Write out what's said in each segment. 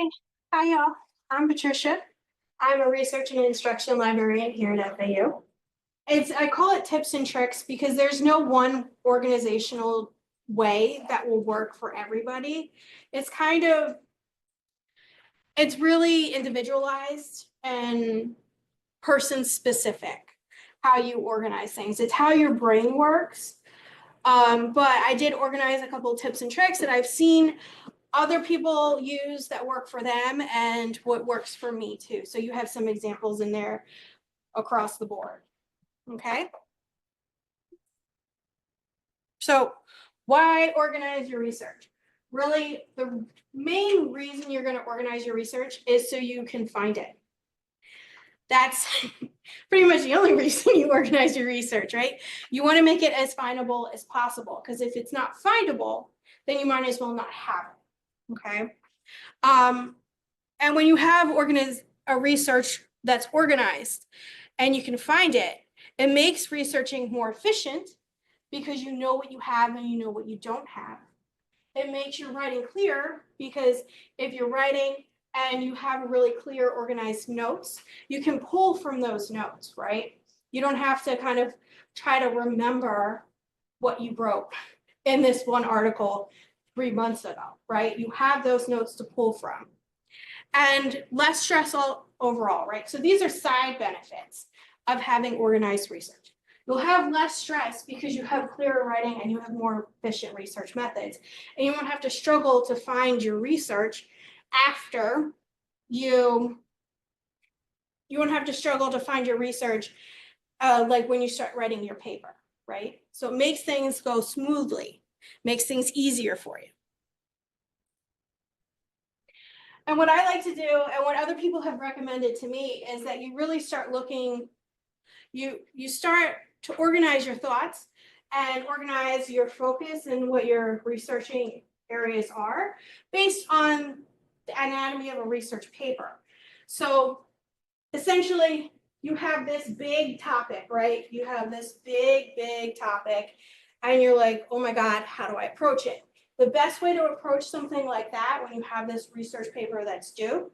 Hey, hi y'all. I'm Patricia. I'm a research and instruction librarian here at FAU. I call it tips and tricks because there's no one organizational way that will work for everybody. It's kind of, it's really individualized and person specific how you organize things. It's how your brain works. But I did organize a couple of tips and tricks that I've seen other people use that work for them and what works for me too. So you have some examples in there across the board. Okay. So why organize your research? Really, the main reason you're going to organize your research is so you can find it. That's pretty much the only reason you organize your research, right? You want to make it as findable as possible, because if it's not findable, then you might as well not have it. Okay. And when you have a research that's organized and you can find it, it makes researching more efficient because you know what you have and you know what you don't have. It makes your writing clear because if you're writing and you have really clear, organized notes, you can pull from those notes, right? You don't have to kind of try to remember what you wrote in this one article 3 months ago, right? You have those notes to pull from. And less stress overall, right? So these are side benefits of having organized research. You'll have less stress because you have clearer writing and you have more efficient research methods. And you won't have to struggle to find your research after you won't have to struggle to find your research like when you start writing your paper, right? So it makes things go smoothly, makes things easier for you. And what I like to do and what other people have recommended to me is that you really start looking, you start to organize your thoughts and organize your focus and what your researching areas are based on the anatomy of a research paper. So essentially, you have this big topic, right? You have this big topic, and you're like, oh my God, how do I approach it? The best way to approach something like that when you have this research paper that's due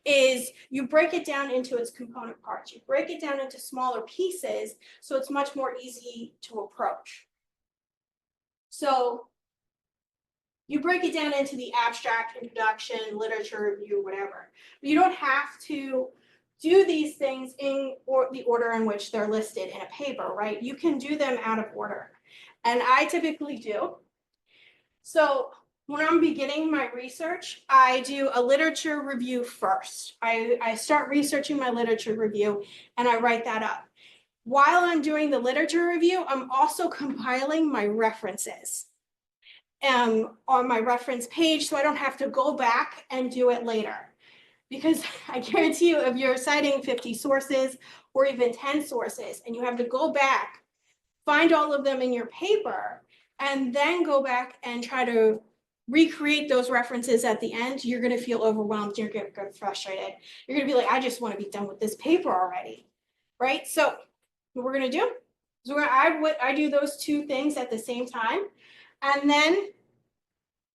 is you break it down into its component parts. You break it down into smaller pieces so it's much more easy to approach. So you break it down into the abstract, introduction, literature review, whatever. But you don't have to do these things in the order in which they're listed in a paper, right? You can do them out of order. And I typically do. So when I'm beginning my research, I do a literature review first. I start researching my literature review and I write that up. While I'm doing the literature review, I'm also compiling my references on my reference page so I don't have to go back and do it later. Because I guarantee you, if you're citing 50 sources or even 10 sources and you have to go back, find all of them in your paper, and then go back and try to recreate those references at the end, you're going to feel overwhelmed. You're going to get frustrated. You're going to be like, I just want to be done with this paper already, right? So what we're going to do is I do those two things at the same time. And then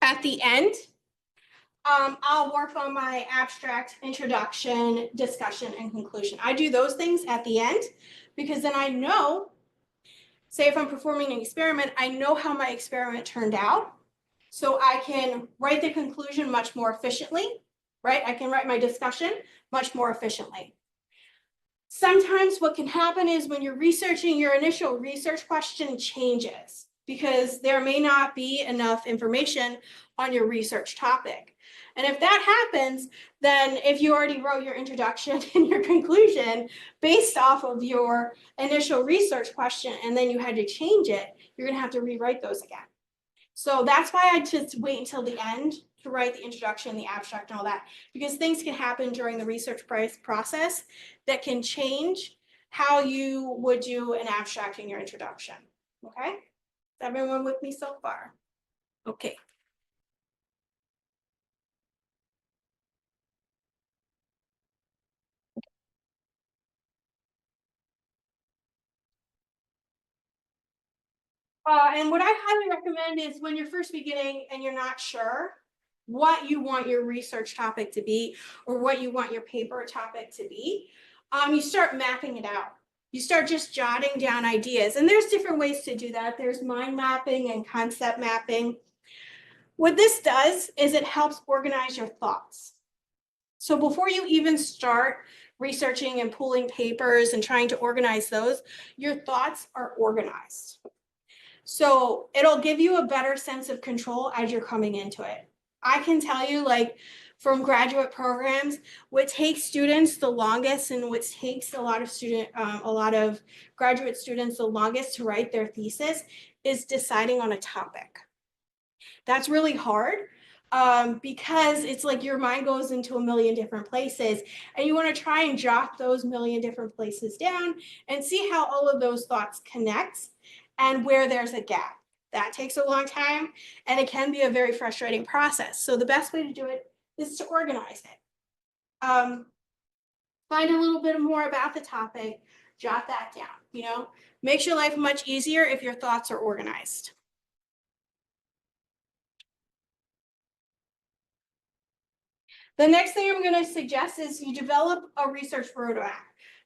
at the end, I'll work on my abstract, introduction, discussion, and conclusion. I do those things at the end because then I know, say if I'm performing an experiment, I know how my experiment turned out. So I can write the conclusion much more efficiently, right? I can write my discussion much more efficiently. Sometimes what can happen is when you're researching, your initial research question changes because there may not be enough information on your research topic. And if that happens, then if you already wrote your introduction and your conclusion based off of your initial research question and then you had to change it, you're going to have to rewrite those again. So that's why I just wait until the end to write the introduction, the abstract, and all that, because things can happen during the research process that can change how you would do an abstract in your introduction. Okay? Is everyone with me so far? Okay. And what I highly recommend is when you're first beginning and you're not sure, what you want your research topic to be or what you want your paper topic to be, you start mapping it out. You start just jotting down ideas. And there's different ways to do that. There's mind mapping and concept mapping. What this does is it helps organize your thoughts. So before you even start researching and pulling papers and trying to organize those, your thoughts are organized. So it'll give you a better sense of control as you're coming into it. I can tell you, like, from graduate programs, what takes students the longest and what takes a lot of graduate students the longest to write their thesis is deciding on a topic. That's really hard because it's like your mind goes into a million different places and you want to try and jot those million different places down and see how all of those thoughts connect and where there's a gap. That takes a long time and it can be a very frustrating process. So the best way to do it is to organize it. Find a little bit more about the topic, jot that down, you know, makes your life much easier if your thoughts are organized. The next thing I'm going to suggest is you develop a research roadmap.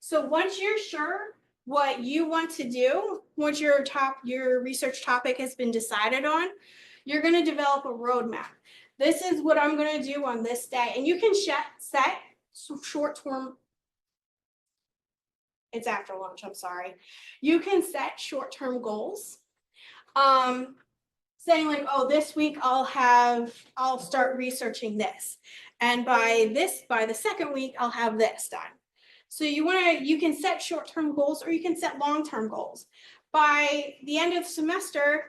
So once you're sure what you want to do, once your research topic has been decided on, you're going to develop a roadmap. This is what I'm going to do on this day. And you can set short-term, it's after lunch, I'm sorry. You can set short-term goals. Saying like, oh, this week I'll start researching this. And by the second week, I'll have this done. So you can set short-term goals or you can set long-term goals. By the end of the semester,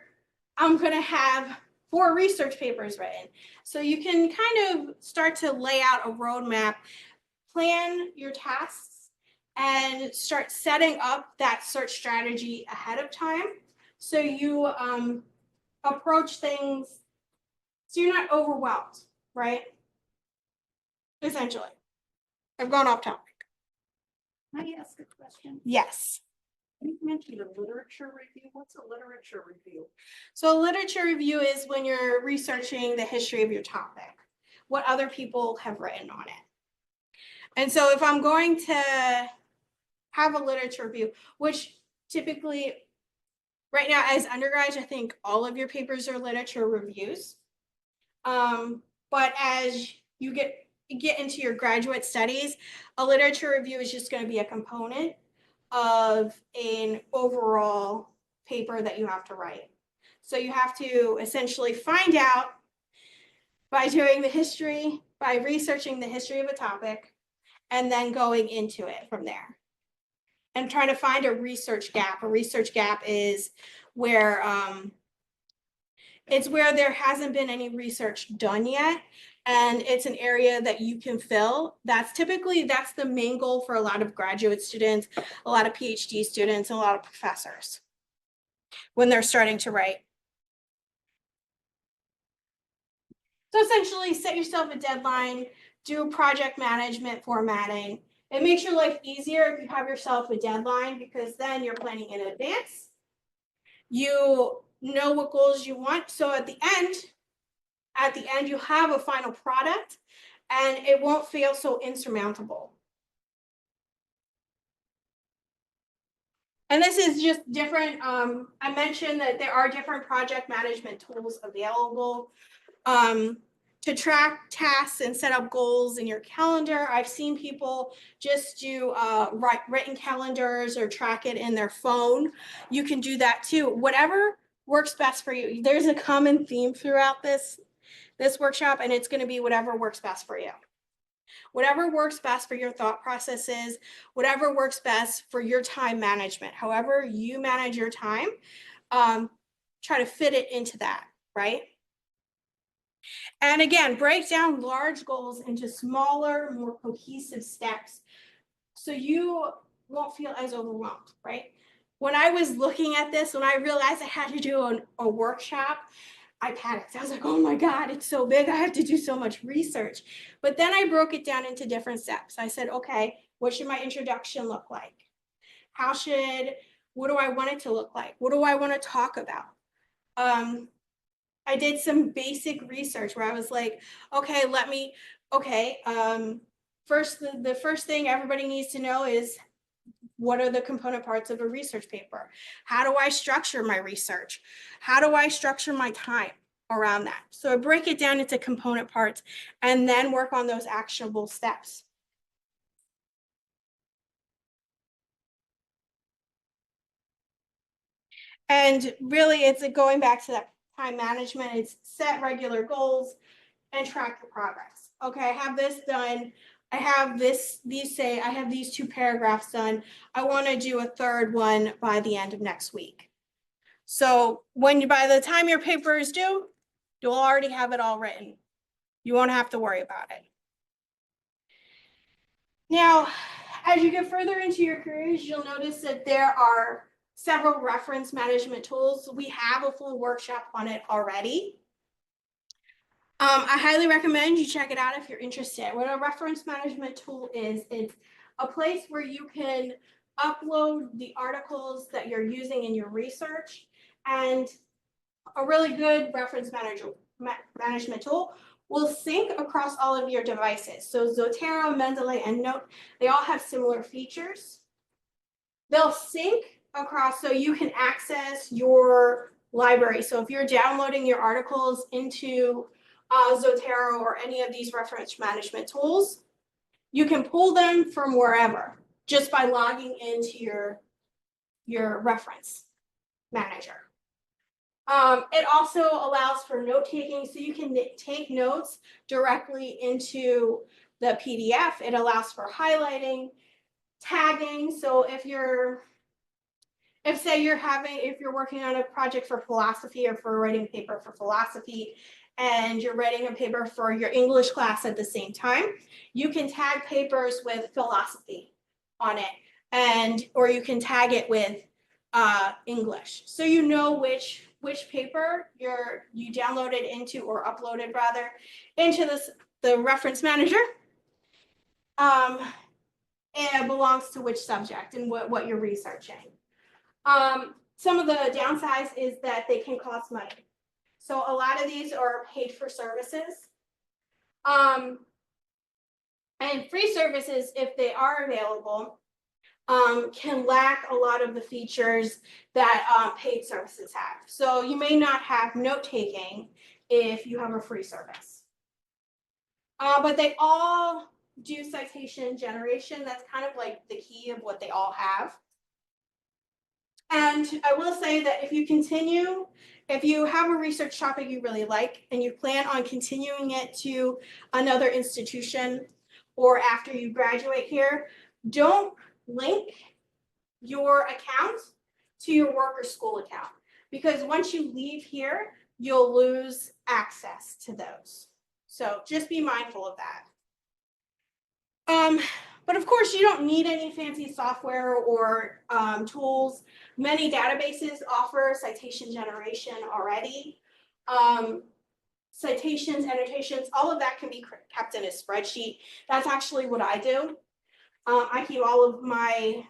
I'm going to have 4 research papers written. So you can kind of start to lay out a roadmap, plan your tasks, and start setting up that search strategy ahead of time. So you approach things so you're not overwhelmed, right? Essentially. I've gone off topic. Can I ask a question? Yes. You mentioned a literature review. What's a literature review? So a literature review is when you're researching the history of your topic, what other people have written on it. And so if I'm going to have a literature review, which typically right now as undergrads, I think all of your papers are literature reviews. But as you get into your graduate studies, a literature review is just going to be a component of an overall paper that you have to write. So you have to essentially find out by doing the history, by researching the history of a topic, and then going into it from there. And trying to find a research gap. A research gap is where it's where there hasn't been any research done yet, and it's an area that you can fill. That's the main goal for a lot of graduate students, a lot of PhD students, and a lot of professors when they're starting to write. So essentially, set yourself a deadline, do project management formatting. It makes your life easier if you have yourself a deadline because then you're planning in advance. You know what goals you want. So at the end, you have a final product and it won't feel so insurmountable. And this is just different. I mentioned that there are different project management tools available to track tasks and set up goals in your calendar. I've seen people just do written calendars or track it in their phone. You can do that too. Whatever works best for you. There's a common theme throughout this workshop, and it's going to be whatever works best for you. Whatever works best for your thought processes, whatever works best for your time management, however you manage your time, try to fit it into that, right? And again, break down large goals into smaller, more cohesive steps so you won't feel as overwhelmed, right? When I was looking at this, when I realized I had to do a workshop, I panicked. I was like, oh my God, it's so big. I have to do so much research. But then I broke it down into different steps. I said, okay, what should my introduction look like? What do I want it to look like? What do I want to talk about? I did some basic research where I was like, okay, first, the first thing everybody needs to know is what are the component parts of a research paper? How do I structure my research? How do I structure my time around that? So I break it down into component parts and then work on those actionable steps. And really, it's going back to that time management. It's set regular goals and track your progress. Okay, I have this done. I have I have these 2 paragraphs done. I want to do a third one by the end of next week. So by the time your paper is due, you'll already have it all written. You won't have to worry about it. Now, as you get further into your careers, you'll notice that there are several reference management tools. We have a full workshop on it already. I highly recommend you check it out if you're interested. What a reference management tool is, it's a place where you can upload the articles that you're using in your research, and a really good reference management tool will sync across all of your devices. So Zotero, Mendeley, and Note, they all have similar features. They'll sync across so you can access your library. So if you're downloading your articles into Zotero or any of these reference management tools, you can pull them from wherever just by logging into your reference manager. It also allows for note taking, so you can take notes directly into the PDF. It allows for highlighting, tagging. So if you're working on a project for philosophy or for writing a paper for philosophy, and you're writing a paper for your English class at the same time, you can tag papers with philosophy on it, or you can tag it with English. So you know which paper you downloaded into, or uploaded rather, into the reference manager. And belongs to which subject and what you're researching. Some of the downsides is that they can cost money. So a lot of these are paid for services. And free services, if they are available, can lack a lot of the features that paid services have. So you may not have note taking if you have a free service. But they all do citation generation. That's kind of like the key of what they all have. And I will say that if you have a research topic you really like and you plan on continuing it to another institution or after you graduate here, don't link your account to your work or school account, because once you leave here, you'll lose access to those. So just be mindful of that. But of course, you don't need any fancy software or tools. Many databases offer citation generation already. Citations, annotations, all of that can be kept in a spreadsheet. That's actually what I do. I keep all of my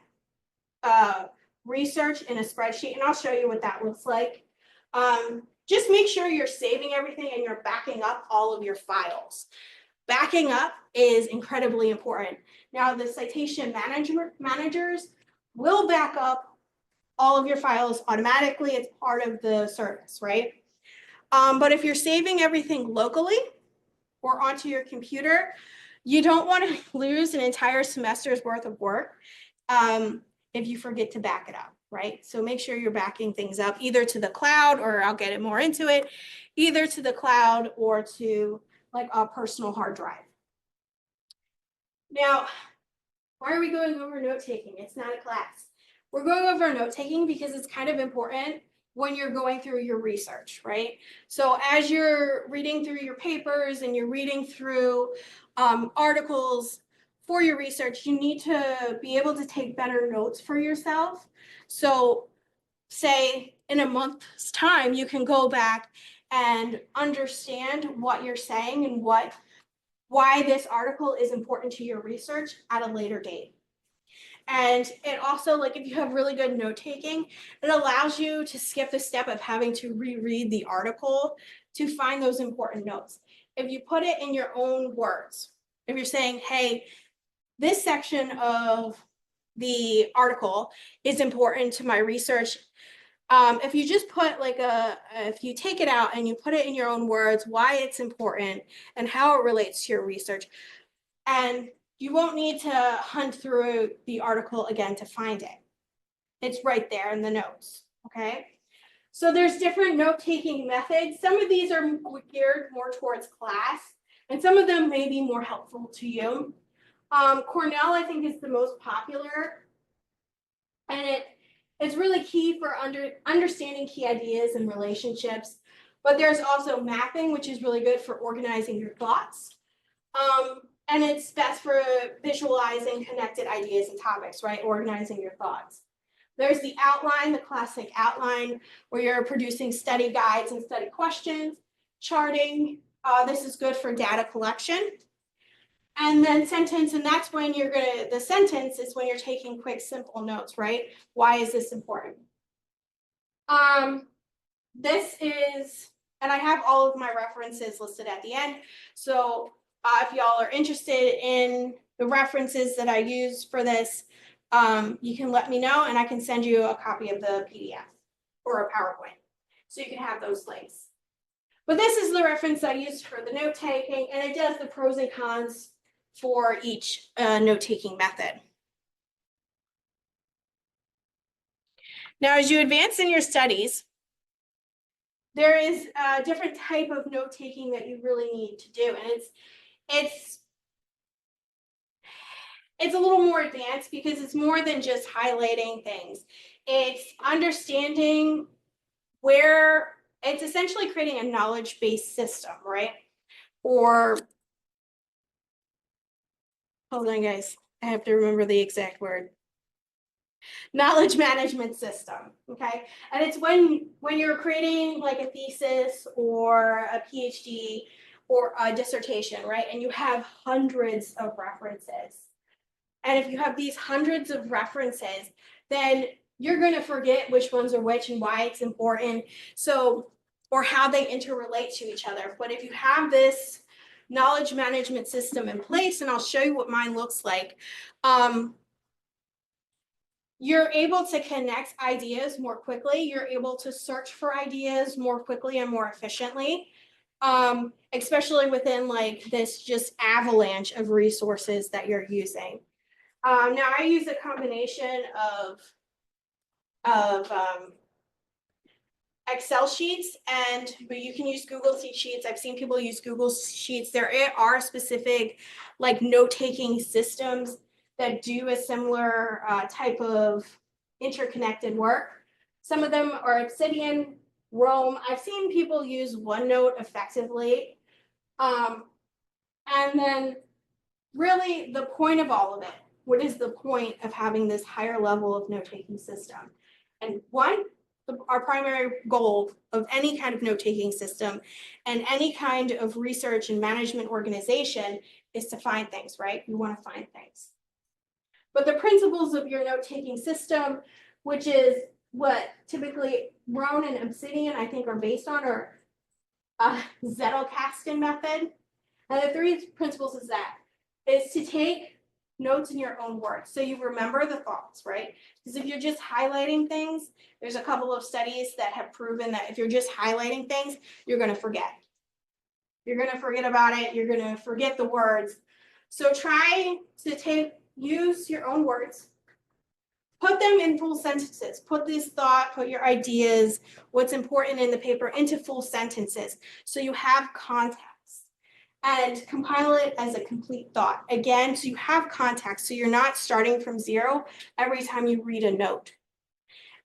research in a spreadsheet, and I'll show you what that looks like. Just make sure you're saving everything and you're backing up all of your files. Backing up is incredibly important. Now, the citation managers will back up all of your files automatically. It's part of the service, right? But if you're saving everything locally or onto your computer, you don't want to lose an entire semester's worth of work if you forget to back it up, right? So make sure you're backing things up either to the cloud, or I'll get it more into it, either to the cloud or to like a personal hard drive. Now, why are we going over note taking? It's not a class. We're going over note taking because it's kind of important when you're going through your research, right? So as you're reading through your papers and you're reading through articles for your research, you need to be able to take better notes for yourself. So say in a month's time, you can go back and understand what you're saying and why this article is important to your research at a later date. And it also, like if you have really good note taking, it allows you to skip the step of having to reread the article to find those important notes. If you put it in your own words, if you're saying, hey, this section of the article is important to my research. If you just put like if you take it out and you put it in your own words, why it's important and how it relates to your research, and you won't need to hunt through the article again to find it. It's right there in the notes, okay? So there's different note-taking methods. Some of these are geared more towards class, and some of them may be more helpful to you. Cornell, I think, is the most popular, and it's really key for understanding key ideas and relationships. But there's also mapping, which is really good for organizing your thoughts. And it's best for visualizing connected ideas and topics, right? Organizing your thoughts. There's the outline, the classic outline, where you're producing study guides and study questions. Charting, this is good for data collection. And then sentence, and that's when the sentence is when you're taking quick, simple notes, right? Why is this important? This is, and I have all of my references listed at the end. So if y'all are interested in the references that I use for this, you can let me know and I can send you a copy of the PDF or a PowerPoint. So you can have those links. But this is the reference I used for the note taking, and it does the pros and cons for each note-taking method. Now, as you advance in your studies, there is a different type of note-taking that you really need to do, and it's a little more advanced because it's more than just highlighting things. It's understanding where it's essentially creating a knowledge-based system, right? Or hold on, guys. I have to remember the exact word. Knowledge management system, okay? And it's when you're creating like a thesis or a PhD or a dissertation, right? And you have hundreds of references. And if you have these hundreds of references, then you're going to forget which ones are which and why it's important. So, or how they interrelate to each other. But if you have this knowledge management system in place, and I'll show you what mine looks like, you're able to connect ideas more quickly. You're able to search for ideas more quickly and more efficiently, especially within like this just avalanche of resources that you're using. Now I use a combination of Excel sheets, but you can use Google Sheets. I've seen people use Google Sheets. There are specific like note-taking systems that do a similar type of interconnected work. Some of them are Obsidian, Roam. I've seen people use OneNote effectively. And then really the point of all of it, what is the point of having this higher level of note-taking system? And one, our primary goal of any kind of note-taking system and any kind of research and management organization is to find things, right? You want to find things. But the principles of your note-taking system, which is what typically Roam and Obsidian, I think, are based on, or Zettelkasten method. And the three principles is to take notes in your own words. So you remember the thoughts, right? Because if you're just highlighting things, there's a couple of studies that have proven that if you're just highlighting things, you're going to forget. You're going to forget about it. You're going to forget the words. So try to use your own words, put them in full sentences, put this thought, put your ideas, what's important in the paper into full sentences. So you have context. And compile it as a complete thought. Again, so you have context, so you're not starting from zero every time you read a note.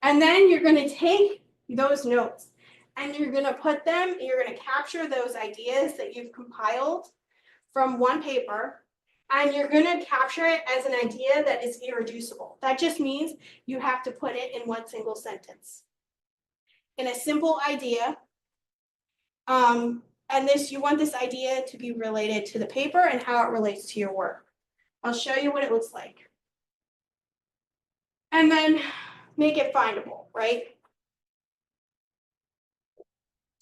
And then you're going to take those notes and you're going to you're going to capture those ideas that you've compiled from one paper, and you're going to capture it as an idea that is irreducible. That just means you have to put it in one single sentence. In a simple idea, and you want this idea to be related to the paper and how it relates to your work. I'll show you what it looks like. And then make it findable, right?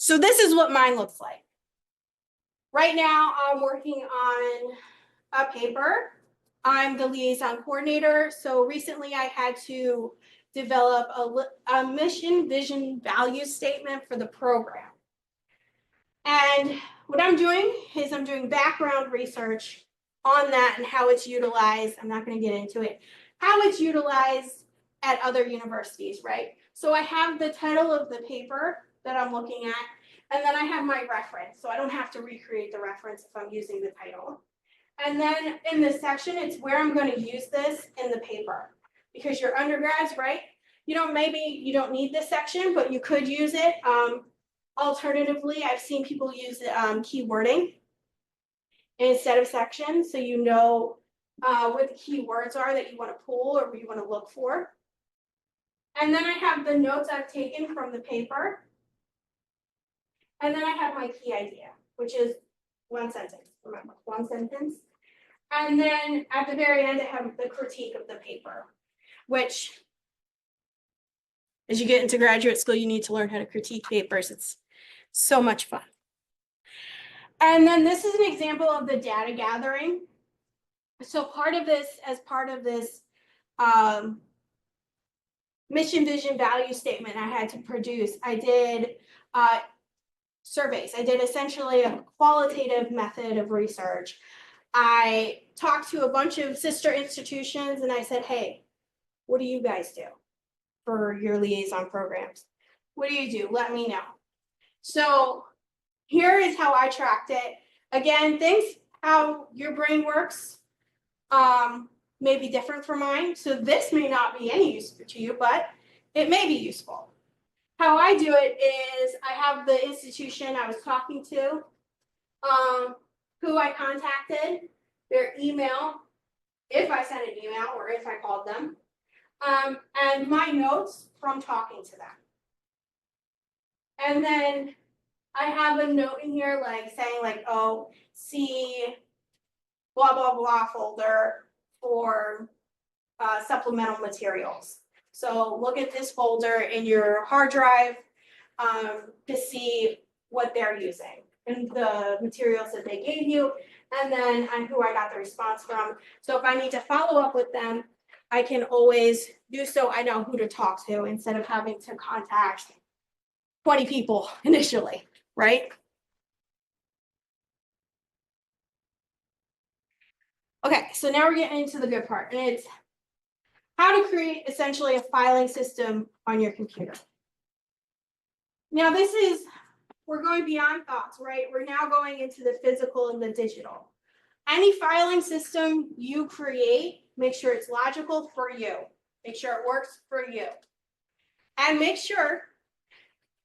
So this is what mine looks like. Right now, I'm working on a paper. I'm the liaison coordinator. So recently I had to develop a mission, vision, value statement for the program. And what I'm doing is I'm doing background research on that and how it's utilized. I'm not going to get into it. How it's utilized at other universities, right? So I have the title of the paper that I'm looking at, and then I have my reference. So I don't have to recreate the reference if I'm using the title. And then in this section, it's where I'm going to use this in the paper. Because you're undergrads, right? Maybe you don't need this section, but you could use it. Alternatively, I've seen people use keywording instead of sections, so you know what the keywords are that you want to pull or you want to look for. And then I have the notes I've taken from the paper. And then I have my key idea, which is one sentence. Remember, one sentence. And then at the very end, I have the critique of the paper, which, as you get into graduate school, you need to learn how to critique papers. It's so much fun. And then this is an example of the data gathering. So as part of this mission, vision, value statement I had to produce, I did surveys. I did essentially a qualitative method of research. I talked to a bunch of sister institutions and I said, hey, what do you guys do for your liaison programs? What do you do? Let me know. So here is how I tracked it. Again, things how your brain works may be different from mine. So this may not be any use to you, but it may be useful. How I do it is I have the institution I was talking to, who I contacted, their email, if I sent an email or if I called them, and my notes from talking to them. And then I have a note in here saying oh, see blah, blah, blah folder for supplemental materials. So look at this folder in your hard drive to see what they're using and the materials that they gave you, and then who I got the response from. So if I need to follow up with them, I can always do so. I know who to talk to instead of having to contact 20 people initially, right? Okay, so now we're getting into the good part, and it's how to create essentially a filing system on your computer. Now we're going beyond thoughts, right? We're now going into the physical and the digital. Any filing system you create, make sure it's logical for you. Make sure it works for you. And make sure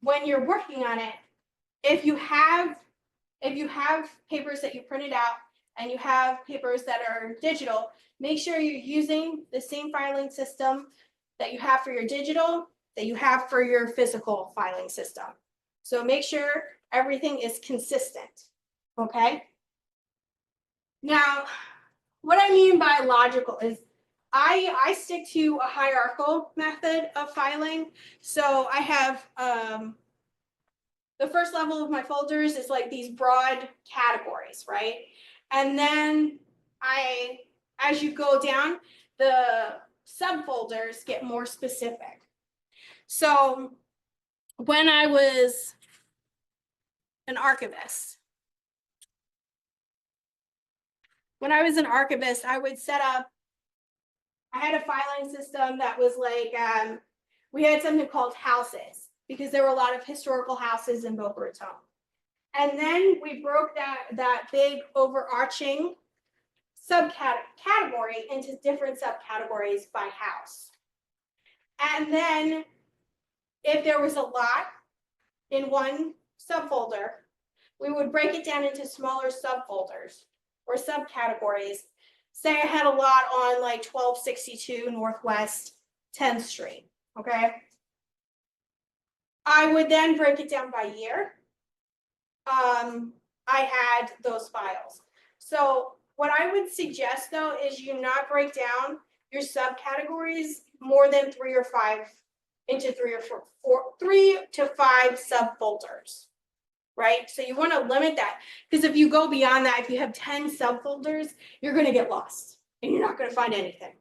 when you're working on it, if you have papers that you printed out and you have papers that are digital, make sure you're using the same filing system that you have for your digital, that you have for your physical filing system. So make sure everything is consistent, okay? Now, what I mean by logical is I stick to a hierarchical method of filing. So I have the first level of my folders is like these broad categories, right? And then as you go down, the subfolders get more specific. So when I was an archivist, I would set up, I had a filing system that was we had something called houses because there were a lot of historical houses in Boca Raton. And then we broke that big overarching subcategory into different subcategories by house. And then if there was a lot in one subfolder, we would break it down into smaller subfolders or subcategories. Say I had a lot on 1262 Northwest 10th Street, okay? I would then break it down by year. I had those files. So what I would suggest though is you not break down your subcategories more than 3 to 5 subfolders. right? So you want to limit that, because if you go beyond that, if you have 10 subfolders, you're going to get lost and you're not going to find anything.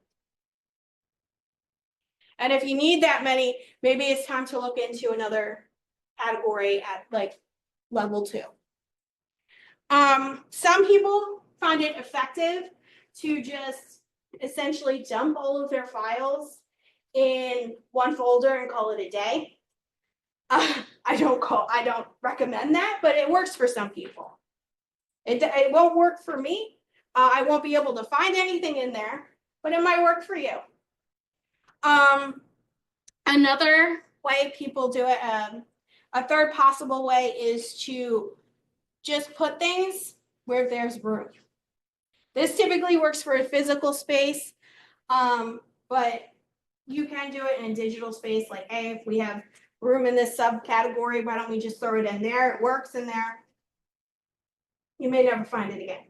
And if you need that many, maybe it's time to look into another category at like level 2. Some people find it effective to just essentially dump all of their files in one folder and call it a day. I don't recommend that, but it works for some people. It won't work for me. I won't be able to find anything in there, but it might work for you. Another way people do it, a third possible way is to just put things where there's room. This typically works for a physical space, but you can do it in a digital space. Like, hey, if we have room in this subcategory, why don't we just throw it in there? It works in there. You may never find it again.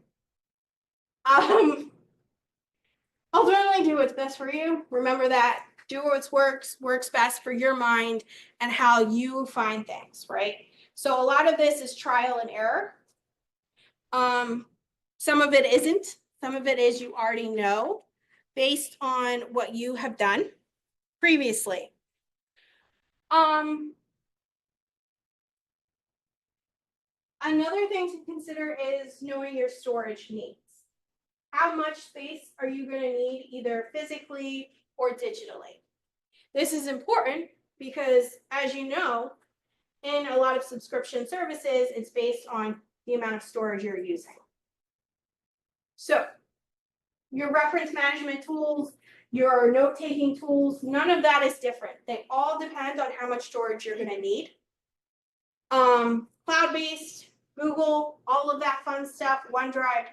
Ultimately, do what's best for you. Remember that. Do what works best for your mind and how you find things, right? So a lot of this is trial and error. Some of it isn't. Some of it is you already know based on what you have done previously. Another thing to consider is knowing your storage needs. How much space are you going to need either physically or digitally? This is important because, as you know, in a lot of subscription services, it's based on the amount of storage you're using. So your reference management tools, your note-taking tools, none of that is different. They all depend on how much storage you're going to need. Cloud-based, Google, all of that fun stuff, OneDrive,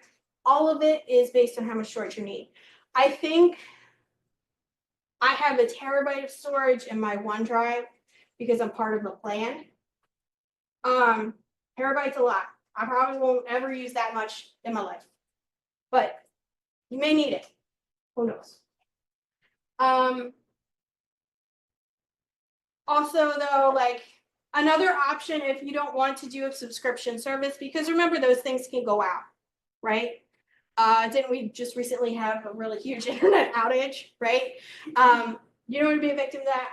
all of it is based on how much storage you need. I think I have a terabyte of storage in my OneDrive because I'm part of the plan. Terabyte's a lot. I probably won't ever use that much in my life, but you may need it. Who knows? Also, though, like another option if you don't want to do a subscription service, because remember those things can go out, right? Didn't we just recently have a really huge internet outage, right? You don't want to be a victim of that.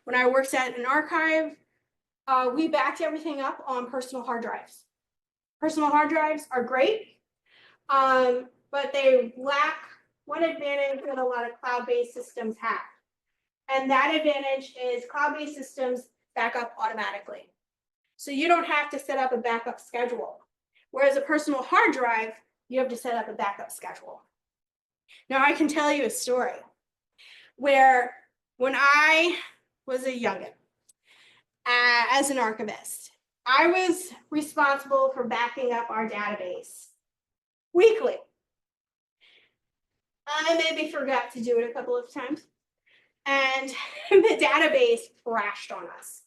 When I worked at an archive, we backed everything up on personal hard drives. Personal hard drives are great, but they lack one advantage that a lot of cloud-based systems have. And that advantage is cloud-based systems back up automatically. So you don't have to set up a backup schedule. Whereas a personal hard drive, you have to set up a backup schedule. Now I can tell you a story where when I was a youngin', as an archivist, I was responsible for backing up our database weekly. I maybe forgot to do it a couple of times, and the database crashed on us.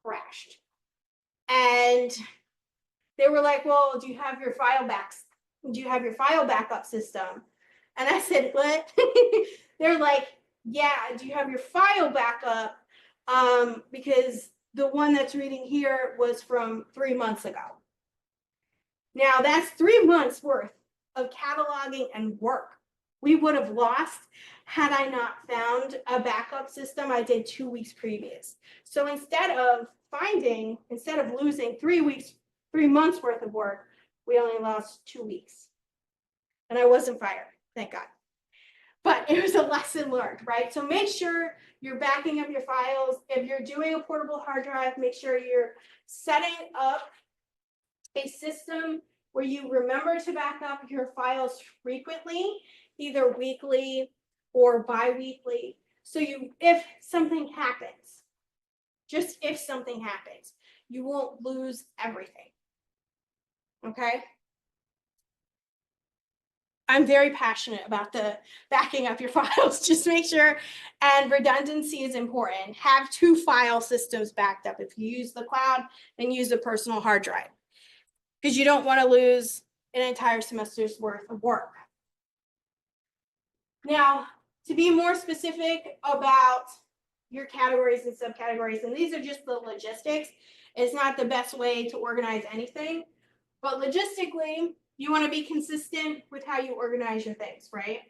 Crashed. And they were like, well, do you have your file backup system? And I said, what? They're like, yeah, do you have your file backup? Because the one that's reading here was from 3 months ago. Now that's 3 months worth of cataloging and work we would have lost had I not found a backup system I did 2 weeks previous. So instead of losing 3 months worth of work, we only lost 2 weeks. And I wasn't fired, thank God. But it was a lesson learned, right? So make sure you're backing up your files. If you're doing a portable hard drive, make sure you're setting up a system where you remember to back up your files frequently, either weekly or bi-weekly. So if something happens, just if something happens, you won't lose everything. Okay? I'm very passionate about the backing up your files. Just make sure, and redundancy is important. Have 2 file systems backed up. If you use the cloud, then use a personal hard drive, because you don't want to lose an entire semester's worth of work. Now, to be more specific about your categories and subcategories, and these are just the logistics, is not the best way to organize anything. But logistically, you want to be consistent with how you organize your things, right?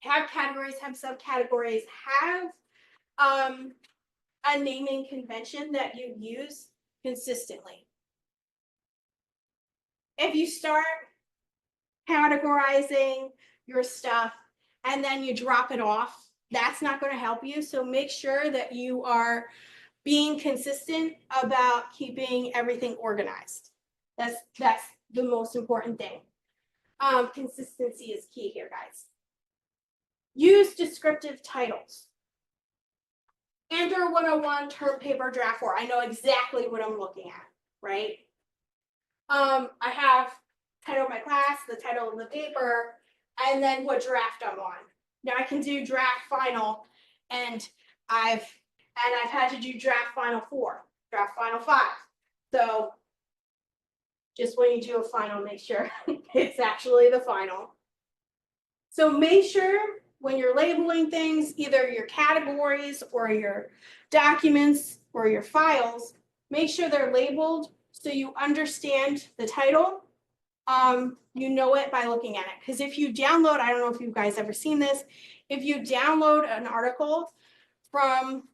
Have categories, have subcategories, have a naming convention that you use consistently. If you start categorizing your stuff and then you drop it off, that's not going to help you. So make sure that you are being consistent about keeping everything organized. That's the most important thing. Consistency is key here, guys. Use descriptive titles. Andrew 101 term paper draft 4. I know exactly what I'm looking at, right? I have title of my class, the title of the paper, and then what draft I'm on. Now I can do draft final, and I've had to do draft final 4, draft final 5. So just when you do a final, make sure it's actually the final. So make sure when you're labeling things, either your categories or your documents or your files, make sure they're labeled so you understand the title. You know it by looking at it. Because if you download, I don't know if you guys ever seen this, if you download an article from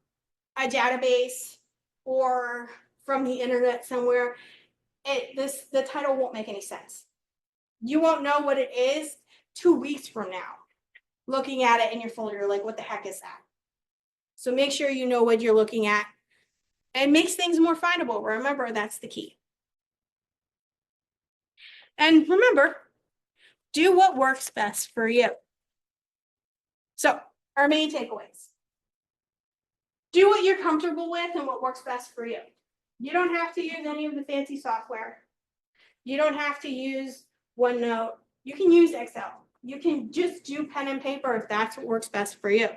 a database or from the internet somewhere, the title won't make any sense. You won't know what it is 2 weeks from now. Looking at it in your folder, you're like, what the heck is that? So make sure you know what you're looking at. It makes things more findable. Remember, that's the key. And remember, do what works best for you. So our main takeaways. Do what you're comfortable with and what works best for you. You don't have to use any of the fancy software. You don't have to use OneNote. You can use Excel. You can just do pen and paper if that's what works best for you.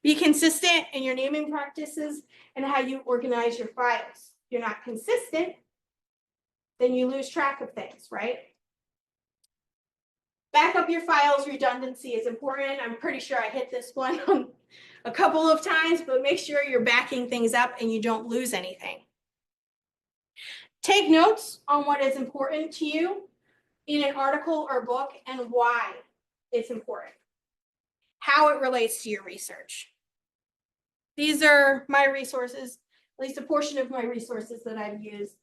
Be consistent in your naming practices and how you organize your files. If you're not consistent, then you lose track of things, right? Back up your files. Redundancy is important. I'm pretty sure I hit this one a couple of times, but make sure you're backing things up and you don't lose anything. Take notes on what is important to you in an article or book and why it's important, how it relates to your research. These are my resources, at least a portion of my resources that I've used.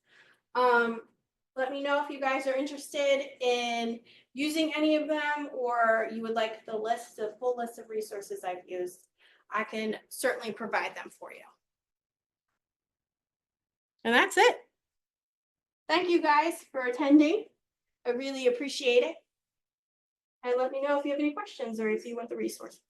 Let me know if you guys are interested in using any of them or you would like the full list of resources I've used. I can certainly provide them for you. And that's it. Thank you guys for attending. I really appreciate it. And let me know if you have any questions or if you want the resources.